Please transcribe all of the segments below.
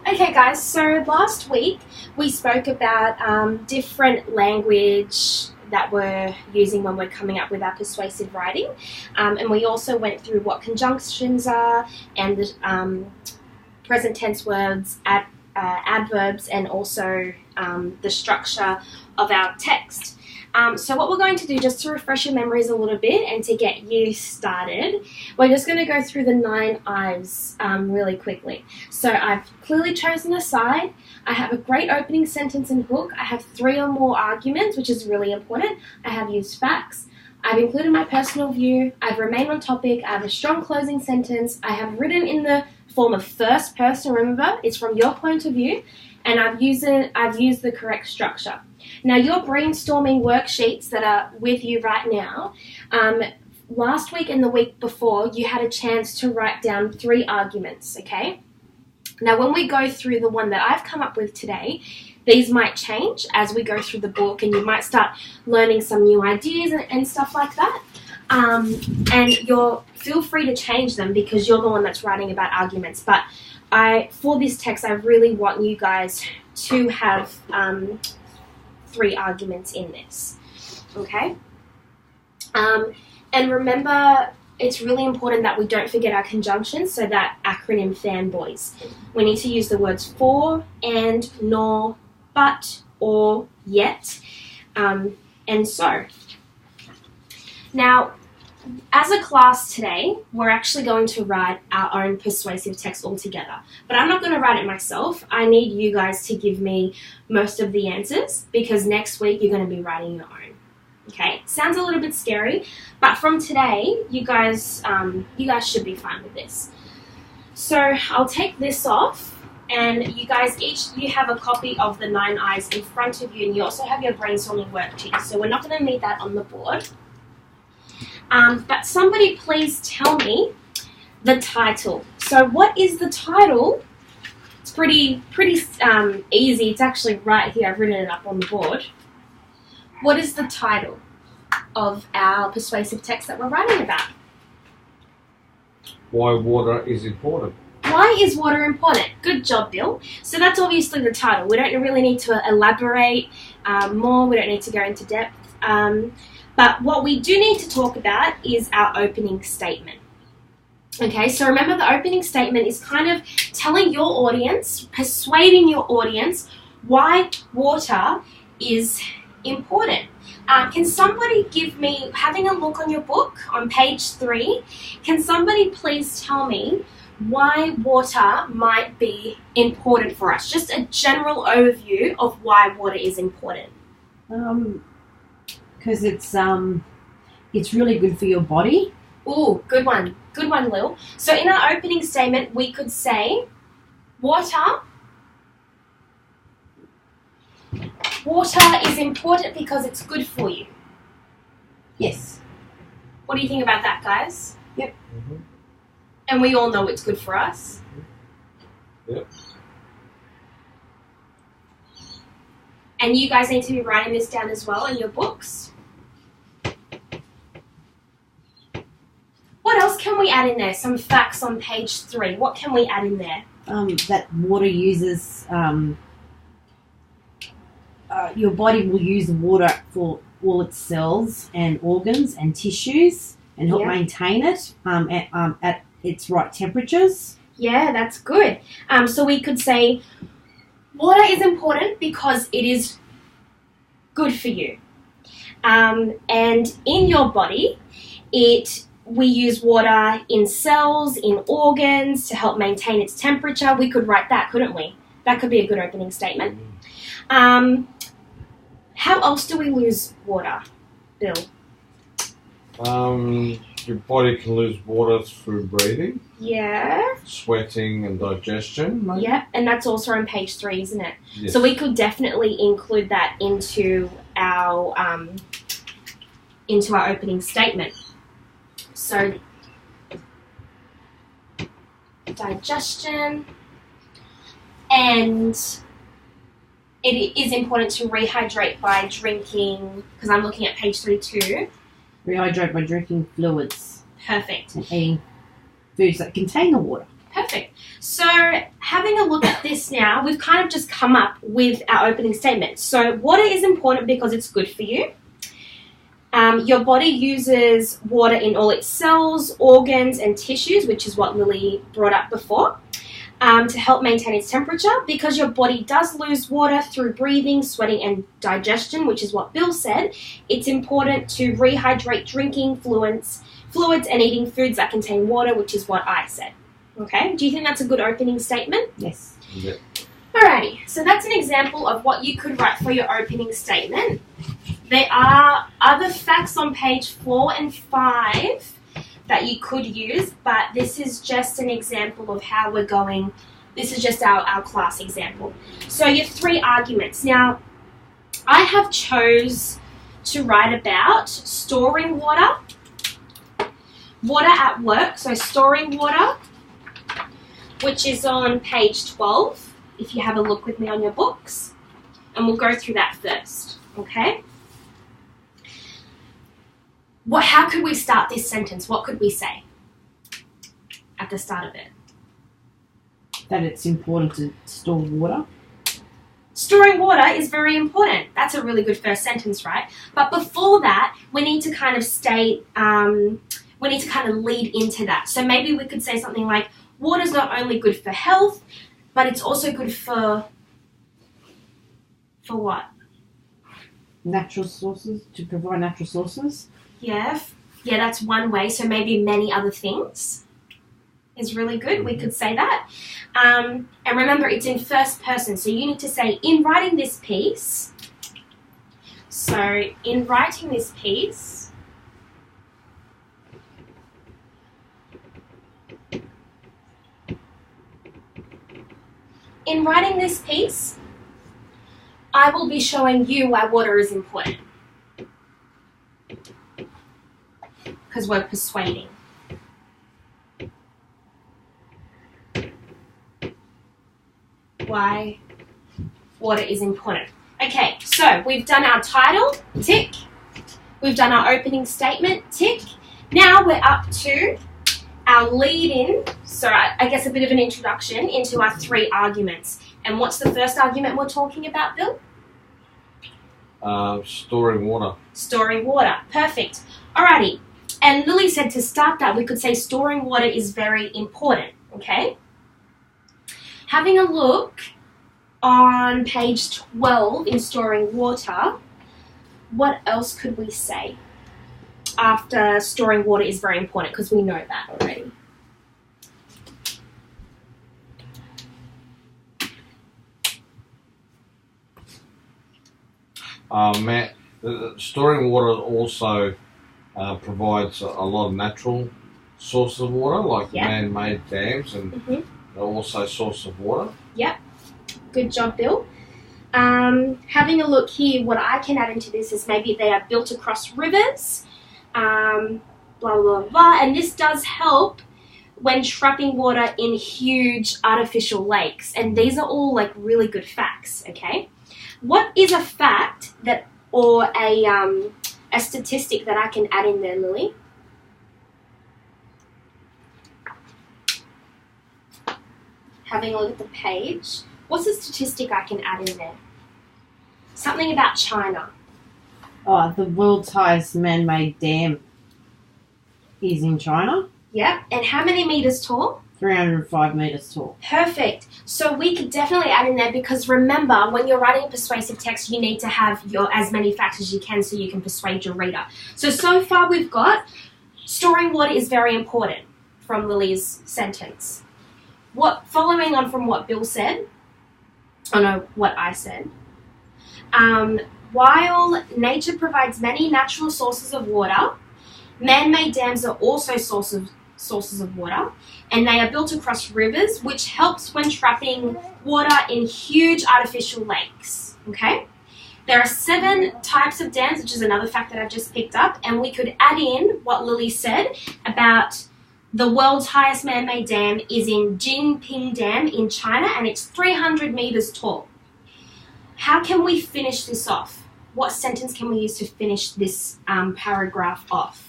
Okay, guys, so last week we spoke about different language that we're using when we're coming up with our persuasive writing. And we also went through what conjunctions are and the present tense words, adverbs, and also the structure of our text. So what we're going to do, just to refresh your memories a little bit and to get you started, we're just going to go through the 9 I's really quickly. So I've clearly chosen a side. I have a great opening sentence and hook. I have 3 or more arguments, which is really important. I have used facts. I've included my personal view. I've remained on topic. I have a strong closing sentence. I have written in the form of first person, remember, it's from your point of view. And I've used the correct structure. Now, your brainstorming worksheets that are with you right now, last week and the week before, you had a chance to write down 3 arguments, okay? Now, when we go through the one that I've come up with today, these might change as we go through the book, and you might start learning some new ideas and stuff like that. And feel free to change them because you're the one that's writing about arguments. But for this text, I really want you guys to have 3 arguments in this, okay? And remember, it's really important that we don't forget our conjunctions, so that acronym fanboys. We need to use the words for, and, nor, but, or, yet, and so. Now, as a class today, we're actually going to write our own persuasive text all together. But I'm not going to write it myself. I need you guys to give me most of the answers because next week you're going to be writing your own. Okay? Sounds a little bit scary, but from today, you guys should be fine with this. So I'll take this off, and you guys you have a copy of the 9 I's in front of you, and you also have your brainstorming worksheet. So we're not going to need that on the board. But somebody please tell me the title. So what is the title? It's pretty easy. It's actually right here. I've written it up on the board. What is the title of our persuasive text that we're writing about? Why water is important. Why is water important? Good job, Bill. So that's obviously the title. We don't really need to elaborate more. We don't need to go into depth. But what we do need to talk about is our opening statement. Okay, so remember the opening statement is kind of telling your audience, persuading your audience why water is important. Can somebody give me, having a look on your book on page 3, can somebody please tell me why water might be important for us? Just a general overview of why water is important. Because it's really good for your body. Ooh, good one. Good one, Lil. So in our opening statement, we could say, water is important because it's good for you. Yes. What do you think about that, guys? Yep. Mm-hmm. And we all know it's good for us. Yep. And you guys need to be writing this down as well in your books. What else can we add in there? Some facts on page 3. What can we add in there? That water uses, your body will use water for all its cells and organs and tissues and help maintain it at its right temperatures. Yeah, that's good. So we could say, water is important because it is good for you. And in your body, we use water in cells, in organs to help maintain its temperature. We could write that, couldn't we? That could be a good opening statement. How else do we lose water, Bill? Your body can lose water through breathing. Yeah. Sweating and digestion. Maybe? Yeah, and that's also on page 3, isn't it? Yes. So we could definitely include that into our opening statement. So digestion, and it is important to rehydrate by drinking, because I'm looking at page 3 too. Rehydrate by drinking fluids. Perfect. And eating foods that contain the water. Perfect. So having a look at this now, we've kind of just come up with our opening statement. So water is important because it's good for you. Your body uses water in all its cells, organs, and tissues, which is what Lily brought up before, to help maintain its temperature. Because your body does lose water through breathing, sweating, and digestion, which is what Bill said, it's important to rehydrate drinking fluids and eating foods that contain water, which is what I said. Okay, do you think that's a good opening statement? Yes. Yeah. Alrighty, so that's an example of what you could write for your opening statement. There are other facts on page 4 and 5 that you could use, but this is just an example of how we're going. This is just our class example. So you have 3 arguments. Now, I have chose to write about storing water, water at work, so storing water, which is on page 12, if you have a look with me on your books. And we'll go through that first, okay? How could we start this sentence? What could we say at the start of it? That it's important to store water. Storing water is very important. That's a really good first sentence, right? But before that, we need to kind of state, we need to kind of lead into that. So maybe we could say something like, water is not only good for health, but it's also good for what? Natural sources, to provide natural sources. Yeah, that's one way. So maybe many other things is really good. We could say that. And remember, it's in first person. So you need to say, in writing this piece. So in writing this piece, I will be showing you why water is important. Because we're persuading. Why water is important. Okay, so we've done our title, tick. We've done our opening statement, tick. Now we're up to our lead-in, so I guess a bit of an introduction into our 3 arguments. And what's the first argument we're talking about, Bill? Storing water. Storing water, perfect. Alrighty, and Lily said to start that we could say storing water is very important, okay? Having a look on page 12 in storing water, what else could we say after storing water is very important, because we know that already. Storing water also provides a lot of natural sources of water, like man-made dams, and they're also a source of water. Yep. Good job, Bill. Having a look here, what I can add into this is maybe they are built across rivers, blah, blah, blah. And this does help when trapping water in huge artificial lakes. And these are all like really good facts, okay? What is a fact that, or a statistic that I can add in there, Lily? Having a look at the page. What's a statistic I can add in there? Something about China. Oh, the world's highest man-made dam is in China. Yep. And how many meters tall? 305 meters tall. Perfect. So we could definitely add in there, because remember, when you're writing a persuasive text, you need to have your as many facts as you can so you can persuade your reader. So far we've got storing water is very important from Lily's sentence. Following on from what Bill said, what I said. While nature provides many natural sources of water, man-made dams are also sources of water, and they are built across rivers, which helps when trapping water in huge artificial lakes, okay? There are 7 types of dams, which is another fact that I've just picked up, and we could add in what Lily said about the world's highest man-made dam is in Jinping Dam in China, and it's 300 meters tall. How can we finish this off? What sentence can we use to finish this paragraph off?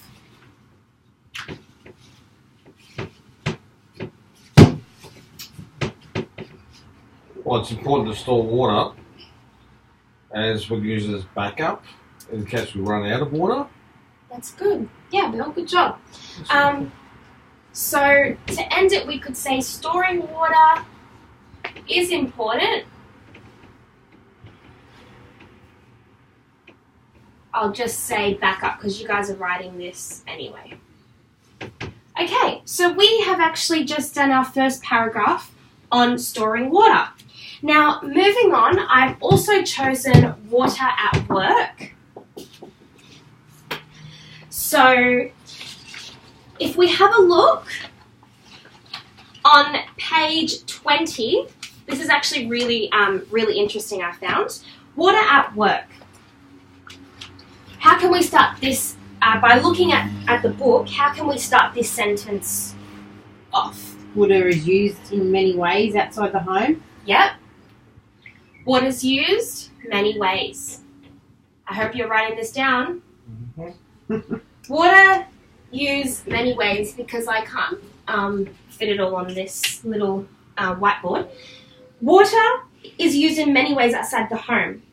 Well, it's important to store water as we use it as backup in case we run out of water. That's good. Yeah, Bill, good job. So to end it, we could say storing water is important. I'll just say backup because you guys are writing this anyway. Okay, so we have actually just done our first paragraph on storing water. Now, moving on, I've also chosen water at work. So, if we have a look on page 20, this is actually really interesting, I found. Water at work. How can we start this, by looking at the book, how can we start this sentence off? Water is used in many ways outside the home. Yep. Water is used many ways. I hope you're writing this down. Mm-hmm. Water used many ways because I can't fit it all on this little whiteboard. Water is used in many ways outside the home.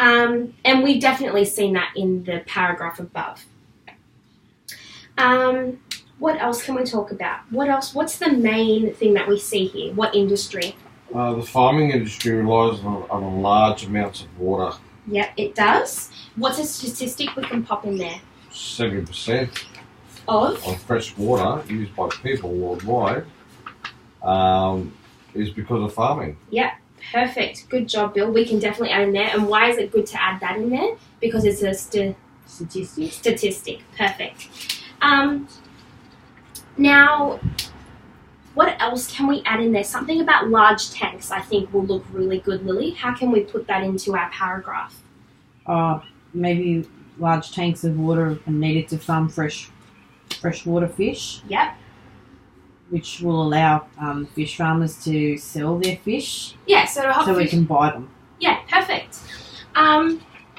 And we've definitely seen that in the paragraph above. What else can we talk about? What else? What's the main thing that we see here? What industry? The farming industry relies on large amounts of water. Yep, it does. What's a statistic we can pop in there? 70% Of fresh water used by people worldwide is because of farming. Yep, perfect. Good job, Bill. We can definitely add in there. And why is it good to add that in there? Because it's a statistic. Perfect. Now, what else can we add in there? Something about large tanks I think will look really good, Lily. How can we put that into our paragraph? Maybe large tanks of water are needed to farm freshwater fish. Yep. Which will allow fish farmers to sell their fish. Yeah, so we can buy them. Yeah, perfect.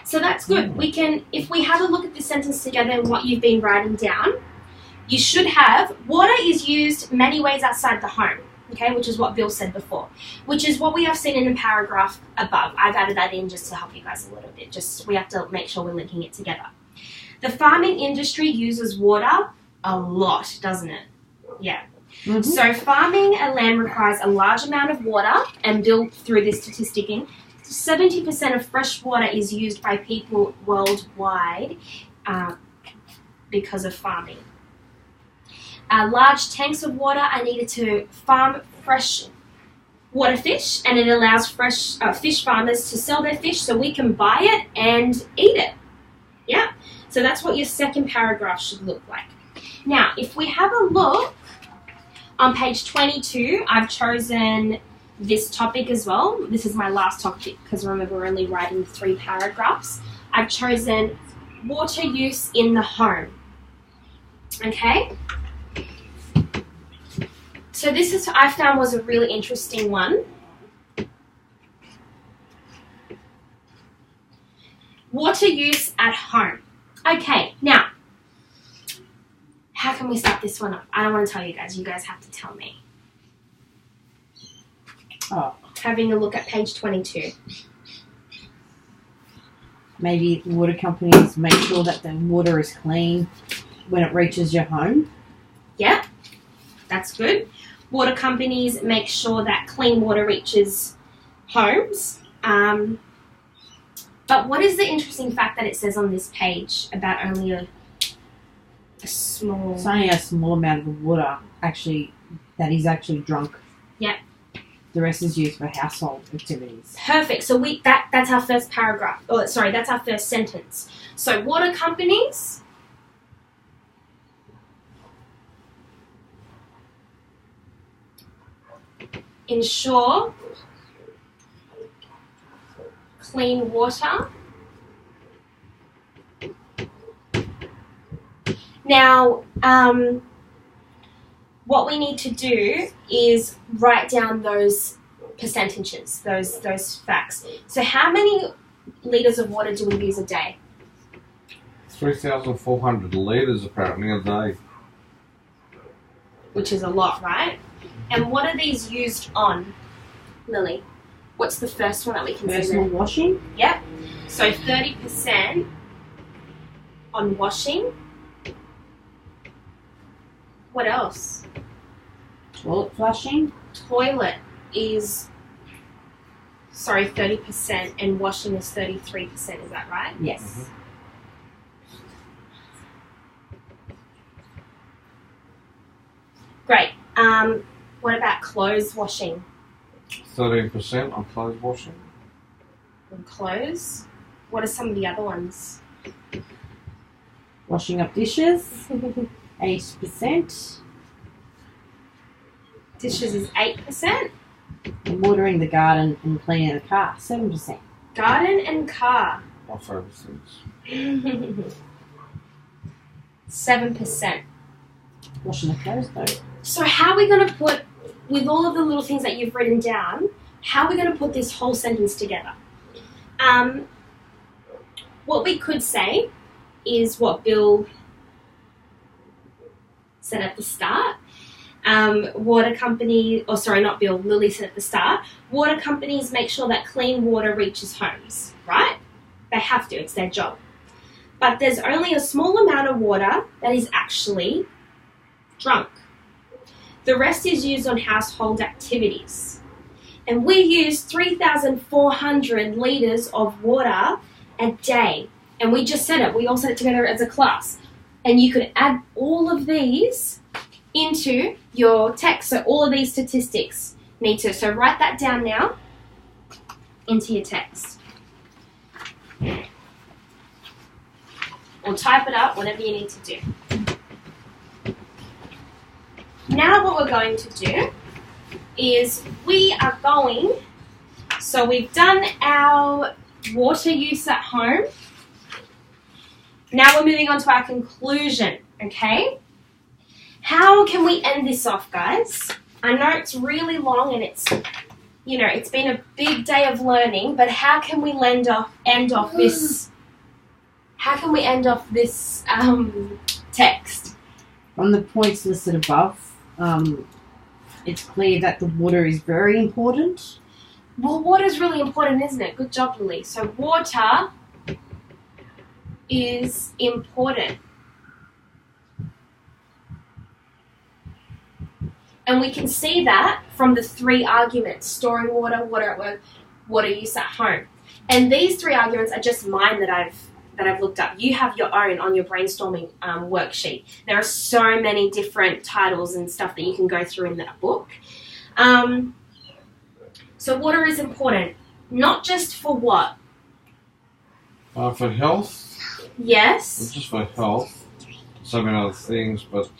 So that's good. We can, if we have a look at this sentence together and what you've been writing down, you should have water is used many ways outside the home, okay, which is what Bill said before, which is what we have seen in the paragraph above. I've added that in just to help you guys a little bit. Just we have to make sure we're linking it together. The farming industry uses water a lot, doesn't it? Yeah. Mm-hmm. So farming a land requires a large amount of water, and Bill threw this statistic in. 70% of fresh water is used by people worldwide because of farming. Large tanks of water are needed to farm fresh water fish, and it allows fish farmers to sell their fish so we can buy it and eat it. Yeah, so that's what your second paragraph should look like. Now, if we have a look on page 22, I've chosen this topic as well. This is my last topic because remember we're only writing 3 paragraphs. I've chosen water use in the home. Okay? So this is I found was a really interesting one. Water use at home. Okay, now, how can we start this one up? I don't want to tell you guys. You guys have to tell me. Having a look at page 22. Maybe water companies make sure that the water is clean when it reaches your home. Yeah, that's good. Water companies make sure that clean water reaches homes. But what is the interesting fact that it says on this page about only a small... It's only a small amount of water that is actually drunk. Yeah. The rest is used for household activities. Perfect. So that's our first paragraph. Oh, sorry, that's our first sentence. So water companies ensure clean water. Now, what we need to do is write down those percentages, those facts. So how many litres of water do we use a day? 3,400 litres apparently a day. Which is a lot, right? And what are these used on, Lily? What's the first one that we can see Personal there? washing. Yep. So 30% on washing. What else? Toilet flushing. Toilet is 30%, and washing is 33%. Is that right? Yes. Great. What about clothes washing? 13% on clothes washing. And clothes. What are some of the other ones? Washing up dishes. 80%. Dishes is 8%. And watering the garden and cleaning the car. 7%. Garden and car. My favourite things. 7%. Washing the clothes though. So how are we going to put, with all of the little things that you've written down, how are we going to put this whole sentence together? What we could say is what Bill said at the start. Water company, or sorry, not Bill, Lily said at the start, water companies make sure that clean water reaches homes, right? They have to, it's their job. But there's only a small amount of water that is actually drunk. The rest is used on household activities. And we use 3,400 litres of water a day. And we just said it, we all said it together as a class. And you could add all of these into your text. So all of these statistics need to. So write that down now into your text. Or type it up, whatever you need to do. Now what we're going to do is we are going, so we've done our water use at home. Now we're moving on to our conclusion, okay? How can we end this off, guys? I know it's really long and it's, it's been a big day of learning, but how can we end off this? How can we end off this text? From the points listed above, it's clear that the water is very important. Well, water is really important, isn't it? Good job, Lily. So water is important. And we can see that from the 3 arguments: storing water, water at work, water use at home. And these 3 arguments are just mine that I've looked up. You have your own on your brainstorming worksheet. There are so many different titles and stuff that you can go through in that book. So water is important, not just for what? For health. Yes. Not just for health. So many other things, but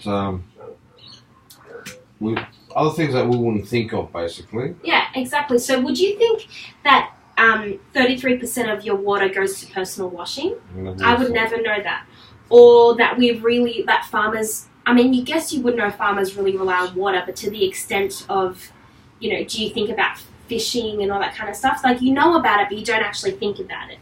other things that we wouldn't think of, basically. Yeah, exactly. So would you think that 33% of your water goes to personal washing? I would never know that. Or that farmers, you guess you would know farmers really rely on water, but to the extent of, do you think about fishing and all that kind of stuff? Like, you know about it, but you don't actually think about it.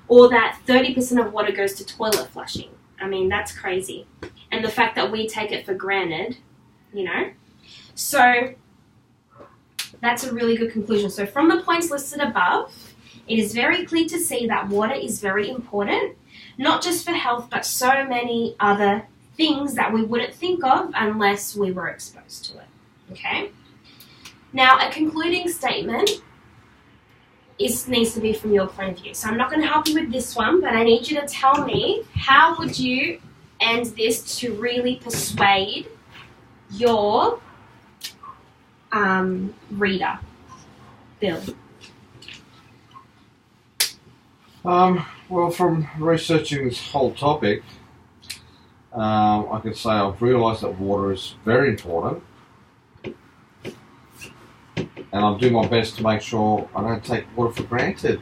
Or that 30% of water goes to toilet flushing. That's crazy. And the fact that we take it for granted, So that's a really good conclusion. So from the points listed above, it is very clear to see that water is very important, not just for health, but so many other things that we wouldn't think of unless we were exposed to it. Okay? Now, a concluding statement needs to be from your point of view. So I'm not going to help you with this one, but I need you to tell me, how would you end this to really persuade your reader? Bill. Well, from researching this whole topic, I could say I've realised that water is very important, and I'll do my best to make sure I don't take water for granted.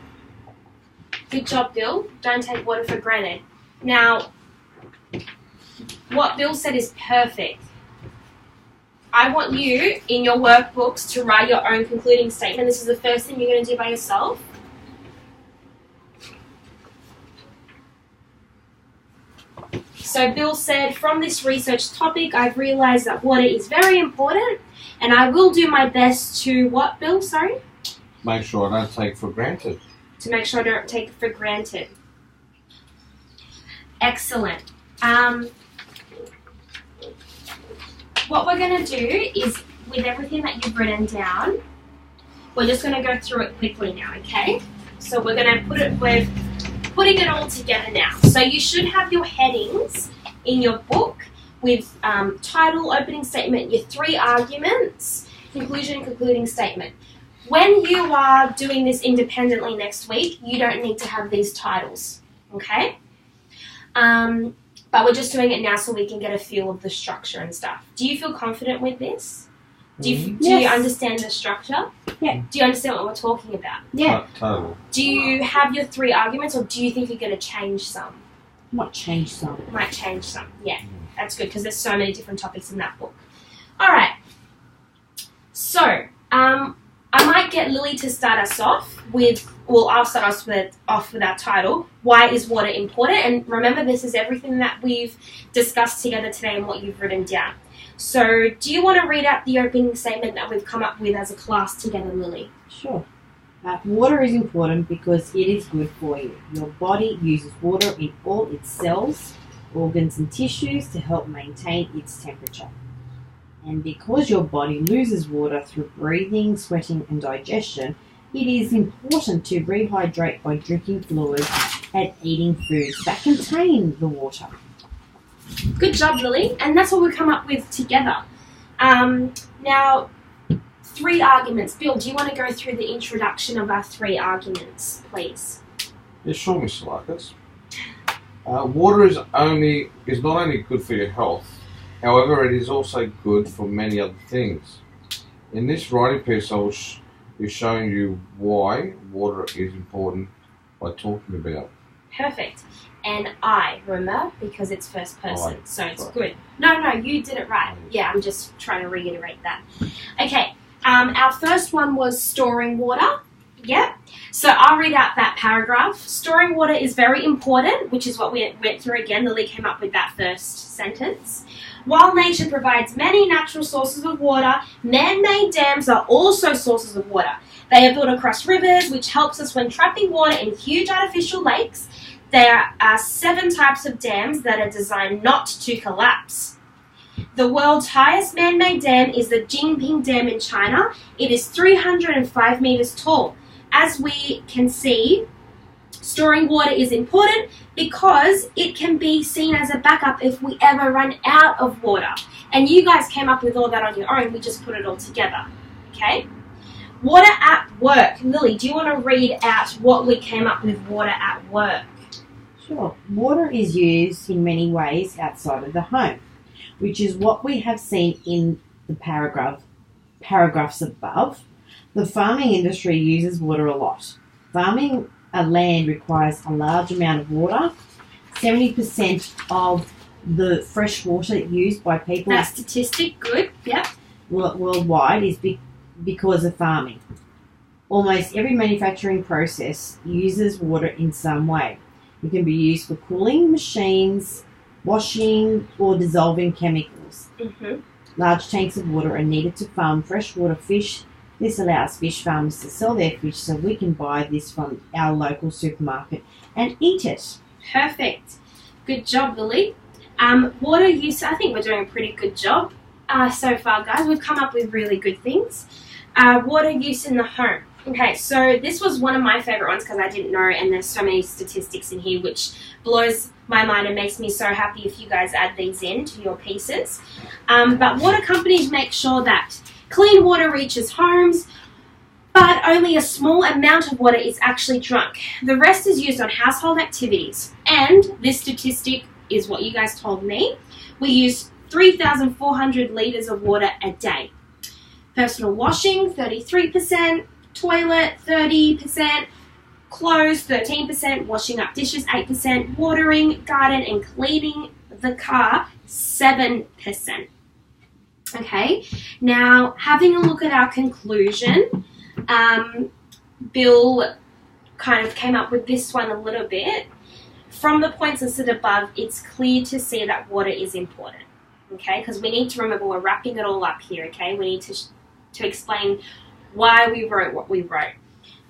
Good job, Bill. Don't take water for granted. Now, what Bill said is perfect. I want you, in your workbooks, to write your own concluding statement. This is the first thing you're going to do by yourself. So Bill said, from this research topic, I've realised that water is very important, and I will do my best to, what, Bill? Sorry? make sure I don't take for granted. To make sure I don't take it for granted. Excellent. What we're going to do is, with everything that you've written down, we're just going to go through it quickly now, okay? So we're putting it all together now. So you should have your headings in your book with title, opening statement, your 3 arguments, conclusion, concluding statement. When you are doing this independently next week, you don't need to have these titles, okay? But we're just doing it now so we can get a feel of the structure and stuff. Do you feel confident with this? Do you understand the structure? Yeah. Do you understand what we're talking about? Yeah. Totally. Do you have your 3 arguments, or do you think you're going to change some? Might change some. Might change some, yeah. That's good, because there's so many different topics in that book. All right. So, I might get Lily to start us off with, I'll start us off with our title, Why is Water Important? And remember, this is everything that we've discussed together today and what you've written down. So, do you want to read out the opening statement that we've come up with as a class together, Lily? Sure. Water is important because it is good for you. Your body uses water in all its cells, organs and tissues to help maintain its temperature. And because your body loses water through breathing, sweating and digestion, it is important to rehydrate by drinking fluids and eating foods that contain the water. Good job, Lily. And that's what we've come up with together. Now, 3 arguments. Bill, do you want to go through the introduction of our 3 arguments, please? Yeah, sure, Miss Tsolakis. Water is not only good for your health, however, it is also good for many other things. In this writing piece, I will be showing you why water is important by talking about. Perfect. And I, remember, because it's first person, so it's right. good. No, you did it right. Yeah, I'm just trying to reiterate that. Okay, our first one was storing water. Yep. So I'll read out that paragraph. Storing water is very important, which is what we went through again. Lily came up with that first sentence. While nature provides many natural sources of water, man-made dams are also sources of water. They are built across rivers, which helps us when trapping water in huge artificial lakes. There are 7 types of dams that are designed not to collapse. The world's highest man-made dam is the Jingping Dam in China. It is 305 meters tall. As we can see, storing water is important because it can be seen as a backup if we ever run out of water. And you guys came up with all that on your own. We just put it all together. Okay? Water at work. Lily, do you want to read out what we came up with water at work? Sure. Water is used in many ways outside of the home, which is what we have seen in the paragraphs above. The farming industry uses water a lot. Farming land requires a large amount of water. 70% of the fresh water used by people... That statistic, good, yep. Worldwide is because of farming. Almost every manufacturing process uses water in some way. It can be used for cooling machines, washing, or dissolving chemicals. Mm-hmm. Large tanks of water are needed to farm freshwater fish. This allows fish farmers to sell their fish so we can buy this from our local supermarket and eat it. Perfect. Good job, Lily. Water use, I think we're doing a pretty good job so far, guys. We've come up with really good things. Water use in the home. Okay, so this was one of my favourite ones because I didn't know, and there's so many statistics in here which blows my mind and makes me so happy if you guys add these in to your pieces. But water companies make sure that clean water reaches homes, but only a small amount of water is actually drunk. The rest is used on household activities. And this statistic is what you guys told me. We use 3,400 litres of water a day. Personal washing, 33%. Toilet, 30%. Clothes, 13%. Washing up dishes, 8%. Watering, garden and cleaning the car, 7%. Okay, now having a look at our conclusion, Bill kind of came up with this one a little bit. From the points listed above, it's clear to see that water is important, okay, because we need to remember we're wrapping it all up here, okay? We need to explain why we wrote what we wrote.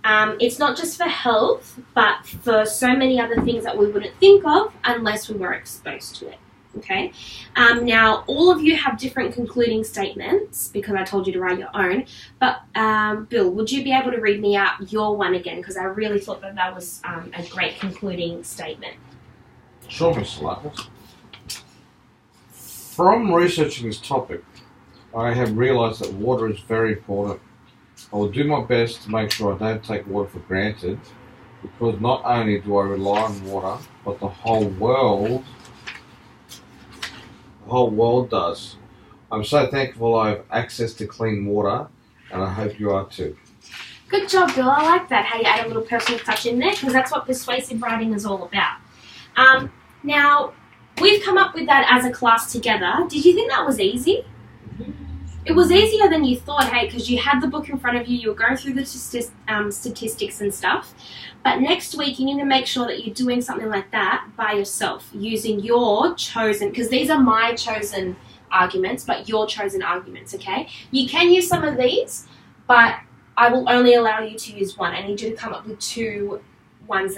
It's not just for health, but for so many other things that we wouldn't think of unless we were exposed to it. Okay. Now, all of you have different concluding statements because I told you to write your own. But Bill, would you be able to read me out your one again? Because I really thought that was a great concluding statement. Sure, Ms. Tsolakis. From researching this topic, I have realised that water is very important. I will do my best to make sure I don't take water for granted, because not only do I rely on water, but the whole world does. I'm so thankful I have access to clean water, and I hope you are too. Good job, Bill. I like that, how you add a little personal touch in there, because that's what persuasive writing is all about. Now, we've come up with that as a class together. Did you think that was easy? It was easier than you thought, hey, because you had the book in front of you, you were going through the statistics and stuff. But next week, you need to make sure that you're doing something like that by yourself, using your chosen, because these are my chosen arguments, but your chosen arguments, okay? You can use some of these, but I will only allow you to use one. I need you to come up with two arguments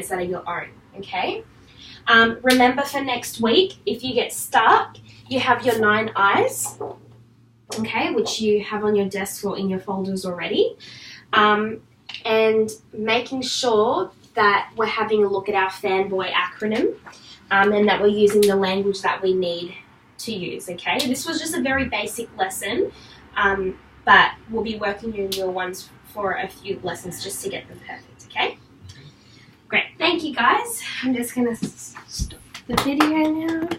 that are your own, okay? Remember for next week, if you get stuck, you have your 9 eyes, okay, which you have on your desk or in your folders already. And making sure that we're having a look at our fanboy acronym and that we're using the language that we need to use, okay? This was just a very basic lesson, but we'll be working on your ones for a few lessons just to get them perfect, okay? Great, thank you guys. I'm just going to stop the video now.